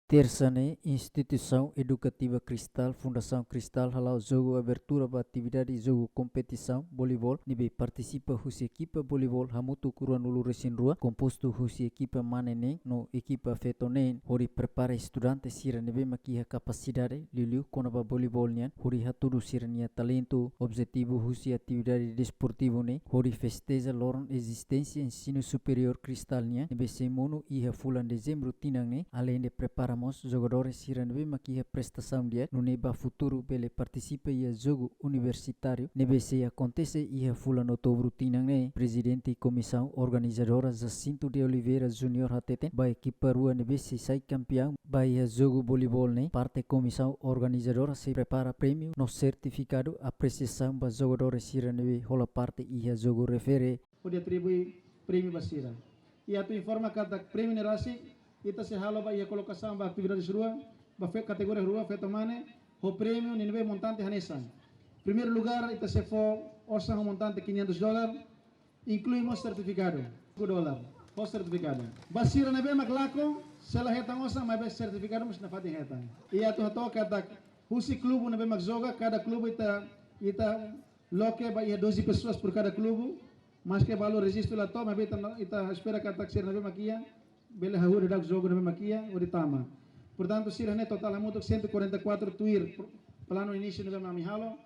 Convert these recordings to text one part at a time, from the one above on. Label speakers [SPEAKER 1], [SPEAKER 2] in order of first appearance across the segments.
[SPEAKER 1] Terça-ne, Instituição Educativa Cristal, Fundação Cristal, halau jogo abertura para atividade jogo competição, voleibol, nibe participa husi equipa voleibol, hamutu kuruan ulu resin rua, composto husi equipa maneneng, no equipa fetonen, hori prepara estudante sira nibe makiha capacidade, liliu konaba voleibol nian, hori hatudu sira nia talento, objetivo husi atividade desportivo ne, hori festeja loron existência ensino superior Cristal nian, nibe semono iha fulan dezembro tinang ne, além de prepara jogadores sira nebe makiha prestação dia no neba futuro bele participa ia jogo universitário nebe se acontece ia fulan outubro tinang ne presidente e comissão organizadora Jacinto de Oliveira Júnior hateten ba equipa rua nebe se sai campeão ba ia jogo voleibol ne parte comissão organizadora se prepara prêmio no certificado apreciação ba jogadores sira nebe rola parte ia jogo refere
[SPEAKER 2] pode atribuir prêmio basira e atu informa cada prêmio nerasi ita se halo ba ia colocação ba atividades rua ba fe categoria rua feito mane o prêmio nível montante hanesan primeiro lugar ita se for orçan montante $500 incluímos certificado $1 o certificado basira nebe maglako sela hetang orçan mas certificado mas na fatin hetang e atu hato kata husi clube nebe magjoga cada clube ita loke ba ia 12 pessoas por cada clube mas que valor registro la toma ita espera kata ser nebe makia bele hahur dak jogo na makia o tama. Portanto, sira ne total hamutok 144 tuir plano início na mamihalo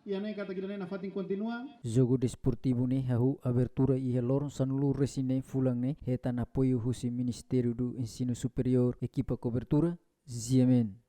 [SPEAKER 2] e anen categoria na fatin continua.
[SPEAKER 1] Jogo desportivo ne hahu abertura e loron sanulu resine fulang ne hetan apoio husi Ministério do Ensino Superior equipa cobertura Ziemen.